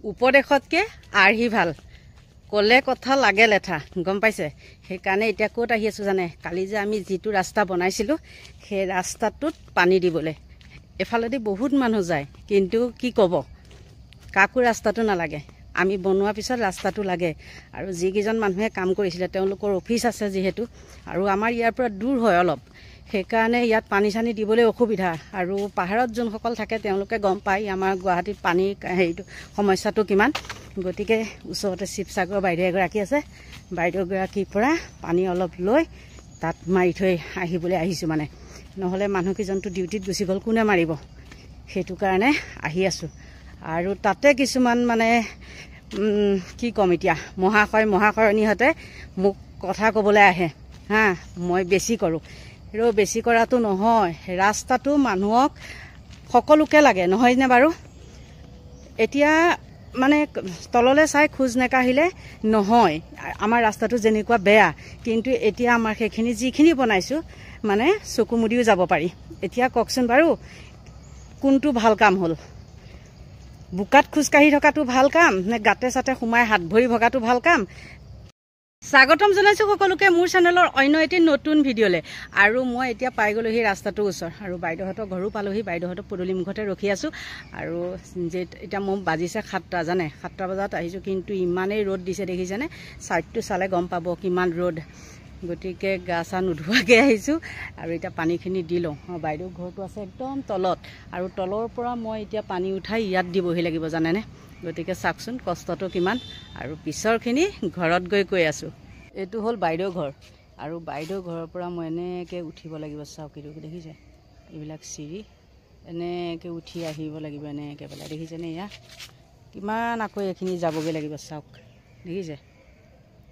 উপদেশতকে আৰ্হি ভাল কলে কথা লাগে লেঠা গম পাইছে সেইকাৰণে এতিয়া ক'ত আহি আছো জানে কালি যে আমি যিটো ৰাস্তা বনাইছিলো সেই ৰাস্তাটোত পানী দিবলৈ এফালেদি বহুত মানুহ যায় কিন্তু কি ক'ব কাকো ৰাস্তাটো নালাগে আমি বনোৱাৰ পিছত ৰাস্তাটো লাগে আৰু যিকেইজন মানুহে কাম কৰিছিলে তেওঁলোকৰ অফিচ আছে যিহেতু আৰু আমাৰ ইয়াৰ পৰা দূৰ হয় অলপ সেইকাৰণে ইয়াত পানী চানী দিবলৈ অসুবিধা আৰু পাহাৰত যোনসকল থাকে তেওঁলোকে গম পায় আমাৰ গুৱাহাটীত পানী হেৰিটো সমস্যাটো কিমান গতিকে ওচৰতে শিৱসাগৰ বাইদেউ এগৰাকী আছে বাইদেউগৰাকীৰ পৰা পানী অলপ লৈ তাত মাৰি থৈ আহিবলৈ আহিছোঁ মানে নহ'লে মানুহকেইজনটো ডিউটিত গুচি গ'ল কোনে মাৰিব সেইটো কাৰণে আহি আছোঁ আৰু তাতে কিছুমান মানে কি ক'ম এতিয়া মহাশয়নীহঁতে মোক কথা ক'বলৈ আহে হা মই বেছি কৰোঁ বেছি কৰাটো নহয় ৰাস্তাটো মানুহক সকলোকে লাগে নহয়নে বাৰু এতিয়া মানে তললৈ চাই খোজ নেকাঢ়িলে নহয় আমাৰ ৰাস্তাটো যেনেকুৱা বেয়া কিন্তু এতিয়া আমাৰ সেইখিনি যিখিনি বনাইছোঁ মানে চকু মুদিও যাব পাৰি এতিয়া কওকচোন বাৰু কোনটো ভাল কাম হ'ল বুকাত খোজকাঢ়ি থকাটো ভাল কাম নে গাতে চাতে সোমাই হাত ভৰি ভগাটো ভাল কাম স্বাগতম জনাইছোঁ সকলোকে মোৰ চেনেলৰ অন্য এটি নতুন ভিডিঅ'লৈ আৰু মই এতিয়া পাই গ'লোহি ৰাস্তাটোৰ ওচৰ আৰু বাইদেউহঁতৰ ঘৰো পালোহি বাইদেউহঁতৰ পদূলি মুখতে ৰখি আছোঁ আৰু যে এতিয়া মোক বাজিছে 7টা জানে 7টা বজাত আহিছোঁ কিন্তু ইমানেই ৰ'দ দিছে দেখিছেনে ছাইডটো চালে গম পাব কিমান ৰ'দ গতিকে গা চা নোধোৱাকৈ আহিছোঁ আৰু এতিয়া পানীখিনি দি লওঁ বাইদেউ ঘৰটো আছে একদম তলত আৰু তলৰ পৰা মই এতিয়া পানী উঠাই ইয়াত দিবহি লাগিব জানেনে গতিকে চাওকচোন কষ্টটো কিমান আৰু পিছৰখিনি ঘৰত গৈ কৈ আছোঁ এইটো হ'ল বাইদেউ ঘৰ আৰু বাইদেউ ঘৰৰ পৰা মই এনেকৈ উঠিব লাগিব চাওক এইটো দেখিছে এইবিলাক চিৰি এনেকৈ উঠি আহিব লাগিব এনেকৈ পেলাই দেখিছেনে এয়া কিমান আকৌ এইখিনি যাবগৈ লাগিব চাওক দেখিছে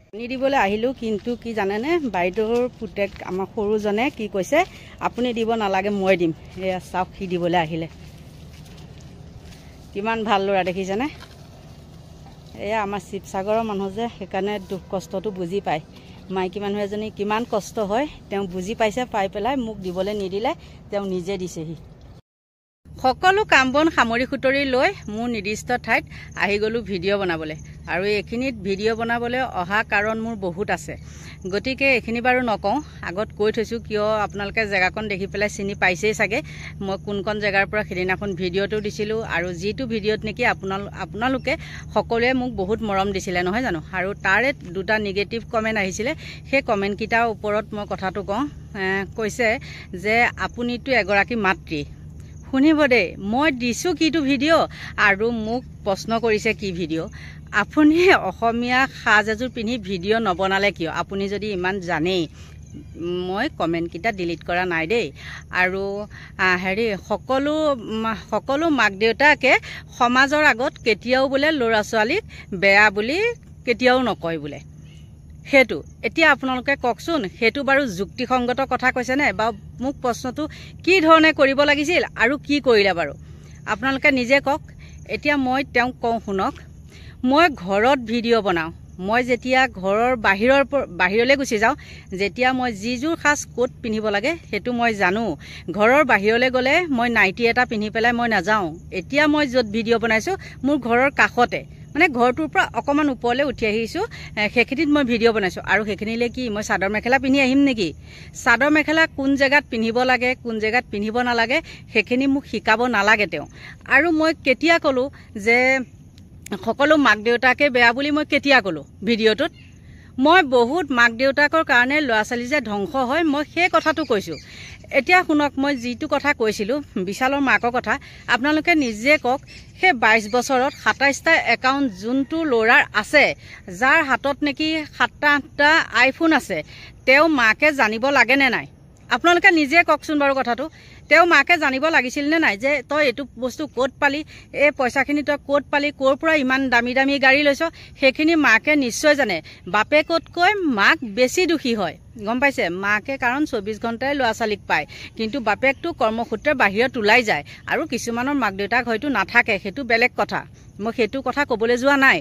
পানী দিবলৈ আহিলোঁ কিন্তু কি জানেনে বাইদেউৰ পুতেক আমাৰ সৰুজনে কি কৈছে আপুনি দিব নালাগে মই দিম এয়া চাওক সি দিবলৈ আহিলে কিমান ভাল ল'ৰা দেখিছেনে এয়া আমাৰ শিৱসাগৰৰ মানুহ যে সেইকাৰণে দুখ কষ্টটো বুজি পায় মাইকী মানুহ এজনী কিমান কষ্ট হয় তেওঁ বুজি পাইছে পাই পেলাই মোক দিবলৈ নিদিলে তেওঁ নিজে দিছেহি সকলো কাম বন সামৰি খুতৰি লৈ মোৰ নিৰ্দিষ্ট ঠাইত আহি গ'লোঁ ভিডিঅ' বনাবলৈ আৰু এইখিনিত ভিডিঅ' বনাবলৈ অহা কাৰণ মোৰ বহুত আছে গতিকে এইখিনি বাৰু নকওঁ আগত কৈ থৈছোঁ কিয় আপোনালোকে জেগাকণ দেখি পেলাই চিনি পাইছেই চাগে মই কোনখন জেগাৰ পৰা সেইদিনাখন ভিডিঅ'টো দিছিলোঁ আৰু যিটো ভিডিঅ'ত নেকি আপোনালোকে সকলোৱে মোক বহুত মৰম দিছিলে নহয় জানো আৰু তাৰে দুটা নিগেটিভ কমেণ্ট আহিছিলে সেই কমেণ্টকেইটাৰ ওপৰত মই কথাটো কওঁ কৈছে যে আপুনিতো এগৰাকী মাতৃ শুনিব দেই মই দিছোঁ কিটো ভিডিঅ' আৰু মোক প্ৰশ্ন কৰিছে কি ভিডিঅ' আপুনি অসমীয়া সাজ এযোৰ পিন্ধি ভিডিঅ' নবনালে কিয় আপুনি যদি ইমান জানেই মই কমেণ্টকেইটা ডিলিট কৰা নাই দেই আৰু হেৰি সকলো মাক দেউতাকে সমাজৰ আগত কেতিয়াও বোলে ল'ৰা ছোৱালীক বেয়া বুলি কেতিয়াও নকয় বোলে সেইটো এতিয়া আপোনালোকে কওকচোন সেইটো বাৰু যুক্তিসংগত কথা কৈছেনে বা মোক প্ৰশ্নটো কি ধৰণে কৰিব লাগিছিল আৰু কি কৰিলে বাৰু আপোনালোকে নিজে কওক এতিয়া মই তেওঁক কওঁ শুনক মই ঘৰত ভিডিঅ' বনাওঁ মই যেতিয়া ঘৰৰ বাহিৰলৈ গুচি যাওঁ যেতিয়া মই যিযোৰ সাজ ক'ত পিন্ধিব লাগে সেইটো মই জানো ঘৰৰ বাহিৰলৈ গ'লে মই নাইটি এটা পিন্ধি পেলাই মই নাযাওঁ এতিয়া মই য'ত ভিডিঅ' বনাইছোঁ মোৰ ঘৰৰ কাষতে মানে ঘৰটোৰ পৰা অকণমান ওপৰলৈ উঠি আহিছোঁ সেইখিনিত মই ভিডিঅ' বনাইছোঁ আৰু সেইখিনিলৈ কি মই চাদৰ মেখেলা পিন্ধি আহিম নেকি চাদৰ মেখেলা কোন জেগাত পিন্ধিব লাগে কোন জেগাত পিন্ধিব নালাগে সেইখিনি মোক শিকাব নালাগে তেওঁ আৰু মই কেতিয়া ক'লোঁ যে সকলো মাক দেউতাকে বেয়া বুলি মই কেতিয়া ক'লোঁ ভিডিঅ'টোত মই বহুত মাক দেউতাকৰ কাৰণে ল'ৰা ছোৱালী যে ধ্বংস হয় মই সেই কথাটো কৈছোঁ এতিয়া শুনক মই যিটো কথা কৈছিলোঁ বিশালৰ মাকৰ কথা আপোনালোকে নিজে কওক সেই 22 বছৰত 27টা একাউণ্ট যোনটো ল'ৰাৰ আছে যাৰ হাতত নেকি 7টা 8টা আইফোন আছে তেওঁ মাকে জানিব লাগেনে নাই আপোনালোকে নিজে কওকচোন বাৰু কথাটো তেওঁ মাকে জানিব লাগিছিল নে নাই যে তই এইটো বস্তু ক'ত পালি এই পইচাখিনি তই ক'ত পালি ক'ৰ পৰা ইমান দামী দামী গাড়ী লৈছ সেইখিনি মাকে নিশ্চয় জানে বাপেকতকৈ মাক বেছি দুখী হয় গম পাইছে মাকে কাৰণ 24 ঘণ্টাই ল'ৰা ছোৱালীক পায় কিন্তু বাপেকটো কৰ্মসূত্ৰে বাহিৰত ওলাই যায় আৰু কিছুমানৰ মাক দেউতাক হয়তো নাথাকে সেইটো বেলেগ কথা মই সেইটো কথা ক'বলৈ যোৱা নাই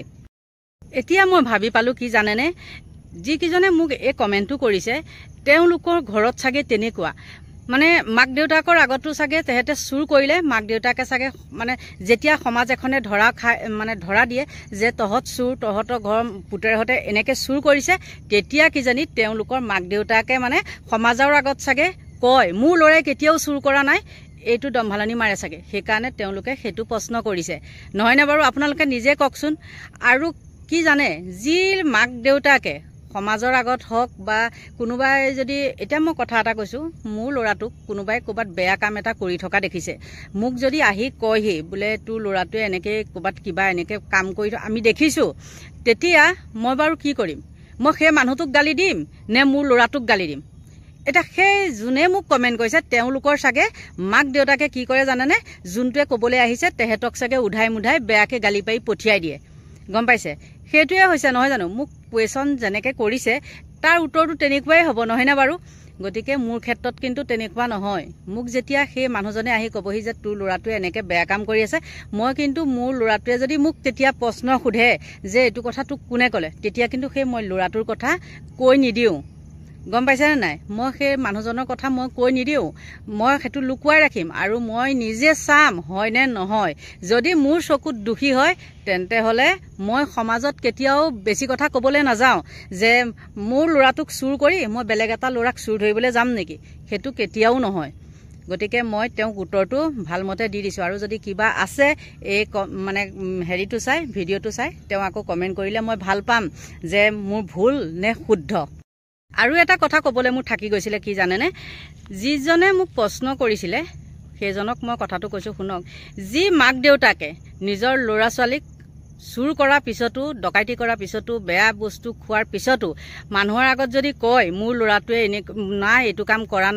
এতিয়া মই ভাবি পালোঁ কি জানেনে যিকেইজনে মোক এই কমেণ্টটো কৰিছে তেওঁলোকৰ ঘৰত চাগে তেনেকুৱা মানে মাক দেউতাকৰ আগতো চাগে তেহেঁতে চুৰ কৰিলে মাক দেউতাকে চাগে মানে যেতিয়া সমাজ এখনে ধৰা দিয়ে যে তহঁত চুৰ, তহঁতৰ ঘৰৰ পুতেৰহঁতে এনেকৈ চুৰ কৰিছে, তেতিয়া কিজানি তেওঁলোকৰ মাক দেউতাকে মানে সমাজৰ আগত চাগে কয় মোৰ ল'ৰাই কেতিয়াও চুৰ কৰা নাই, এইটো দম্ভালনি মাৰে চাগে। সেইকাৰণে তেওঁলোকে সেইটো প্ৰশ্ন কৰিছে, নহয়নে বাৰু? আপোনালোকে নিজে কওকচোন। আৰু কি জানে, যি মাক দেউতাকে সমাজৰ আগত হওক বা কোনোবাই যদি, এতিয়া মই কথা এটা কৈছোঁ, মোৰ ল'ৰাটোক কোনোবাই ক'ৰবাত বেয়া কাম এটা কৰি থকা দেখিছে, মোক যদি আহি কয়হি বোলে তোৰ ল'ৰাটোৱে এনেকৈ ক'ৰবাত কিবা এনেকৈ কাম কৰি আমি দেখিছোঁ, তেতিয়া মই বাৰু কি কৰিম? মই সেই মানুহটোক গালি দিম নে মোৰ ল'ৰাটোক গালি দিম? এতিয়া সেই যোনে মোক কমেণ্ট কৰিছে তেওঁলোকৰ চাগে মাক দেউতাকে কি কৰে জানেনে, যোনটোৱে ক'বলৈ আহিছে তেহেঁতক চাগে উধাই মুধাই বেয়াকৈ গালি পাৰি পঠিয়াই দিয়ে, গম পাইছে? সেইটোৱে হৈছে নহয় জানো? মোক কুৱেশ্যন যেনেকৈ কৰিছে তাৰ উত্তৰটো তেনেকুৱাই হ'ব, নহয়নে বাৰু? গতিকে মোৰ ক্ষেত্ৰত কিন্তু তেনেকুৱা নহয়। মোক যেতিয়া সেই মানুহজনে আহি ক'বহি যে তোৰ ল'ৰাটোৱে এনেকৈ বেয়া কাম কৰি আছে, মই কিন্তু মোৰ ল'ৰাটোৱে যদি মোক তেতিয়া প্ৰশ্ন সোধে যে এইটো কথা তোক কোনে ক'লে, তেতিয়া কিন্তু সেই মই ল'ৰাটোৰ কথা কৈ নিদিওঁ, গম পাইছেনে নাই? মই সেই মানুহজনৰ কথা মই কৈ নিদিওঁ, মই সেইটো লুকুৱাই ৰাখিম আৰু মই নিজে চাম হয় নে নহয়। যদি মোৰ চকুত দোষী হয় তেন্তে হ'লে মই সমাজত কেতিয়াও বেছি কথা ক'বলৈ নাযাওঁ যে মোৰ ল'ৰাটোক চুৰ কৰি মই বেলেগ এটা ল'ৰাক চুৰ ধৰিবলৈ যাম নেকি, সেইটো কেতিয়াও নহয়। গতিকে মই তেওঁক উত্তৰটো ভালমতে দি দিছোঁ। আৰু যদি কিবা আছে এই মানে হেৰিটো চাই, ভিডিঅ'টো চাই তেওঁ আকৌ কমেণ্ট কৰিলে মই ভাল পাম যে মোৰ ভুল নে শুদ্ধ। আৰু এটা কথা ক'বলৈ মোৰ থাকি গৈছিলে, কি জানেনে? যিজনে মোক প্ৰশ্ন কৰিছিলে সেইজনক মই কথাটো কৈছোঁ শুনক। যি মাক দেউতাকে নিজৰ ল'ৰা ছোৱালীক চুৰ কৰাৰ পিছতো, ডকাইতি কৰাৰ পিছতো, বেয়া বস্তু খোৱাৰ পিছতো মানুহৰ আগত যদি কয় মোৰ ল'ৰাটোৱে নাই এইটো কাম কৰা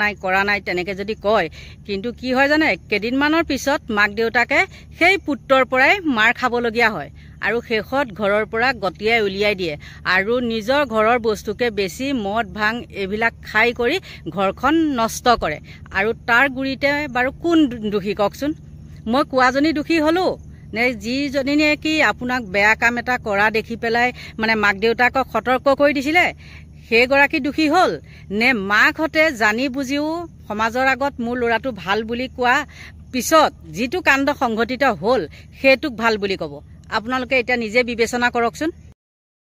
নাই তেনেকৈ যদি কয়, কিন্তু কি হয় জানে, কেইদিনমানৰ পিছত মাক দেউতাকে সেই পুত্ৰৰ পৰাই মাৰ খাবলগীয়া হয় আৰু শেষত ঘৰৰ পৰা গতিয়াই উলিয়াই দিয়ে আৰু নিজৰ ঘৰৰ বস্তুকে বেছি মদ ভাং এইবিলাক খাই কৰি ঘৰখন নষ্ট কৰে। আৰু তাৰ গুৰিতে বাৰু কোন দোষী কওকচোন? মই কোৱাজনী দোষী হ'লোঁ নে যিজনীয়ে কি আপোনাক বেয়া কাম এটা কৰা দেখি পেলাই মানে মাক দেউতাকক সতৰ্ক কৰি দিছিলে সেইগৰাকী দোষী হ'ল, নে মাকহঁতে জানি বুজিও সমাজৰ আগত মোৰ ল'ৰাটো ভাল বুলি কোৱা পিছত যিটো কাণ্ড সংঘটিত হ'ল সেইটোক ভাল বুলি ক'ব? আপোনালোকে এতিয়া নিজে বিবেচনা কৰকচোন।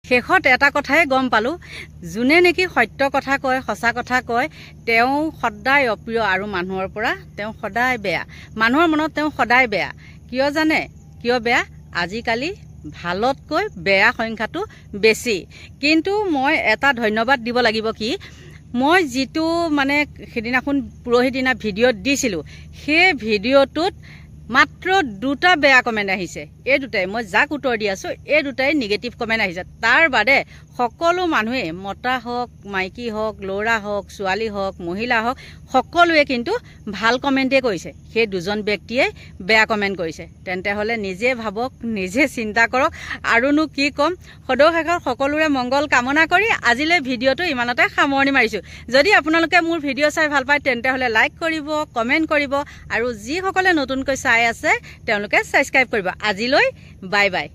শেষত এটা কথাই গম পালোঁ, যোনে নেকি সত্য কথা কয়, সঁচা কথা কয়, তেওঁ সদায় অপ্ৰিয় আৰু মানুহৰ পৰা তেওঁ সদায় বেয়া, মানুহৰ মনত তেওঁ সদায় বেয়া। কিয় জানে? কিয় বেয়া? আজিকালি ভালতকৈ বেয়া সংখ্যাটো বেছি। কিন্তু মই এটা ধন্যবাদ দিব লাগিব, কি মই যিটো মানে সেইদিনাখন পৰহি দিনা ভিডিঅ'ত দিছিলোঁ, সেই ভিডিঅ'টোত মাত্ৰ 2টা বেয়া কমেণ্ট আহিছে। এই দুটাই, মই যাক উত্তৰ দি আছোঁ এই দুটাই নিগেটিভ কমেণ্ট আহিছে। তাৰ বাদে সকলো মানুহে, মতা হওক, মাইকী হওক, ল'ৰা হওক, ছোৱালী হওক, মহিলা হওক, সকলোৱে কিন্তু ভাল কমেণ্টেই কৰিছে। সেই দুজন ব্যক্তিয়ে বেয়া কমেণ্ট কৰিছে। তেন্তে হ'লে নিজে ভাবক, নিজে চিন্তা কৰক। আৰুনো কি ক'ম, সদৌ শেষত সকলোৰে মংগল কামনা কৰি আজিলৈ ভিডিঅ'টো ইমানতে সামৰণি মাৰিছোঁ। যদি আপোনালোকে মোৰ ভিডিঅ' চাই ভাল পায় তেন্তে হ'লে লাইক কৰিব, কমেণ্ট কৰিব আৰু যিসকলে নতুনকৈ চাই আছে তেওঁলোকে ছাবস্ক্ৰাইব কৰিব। আজিলৈ বাই বাই।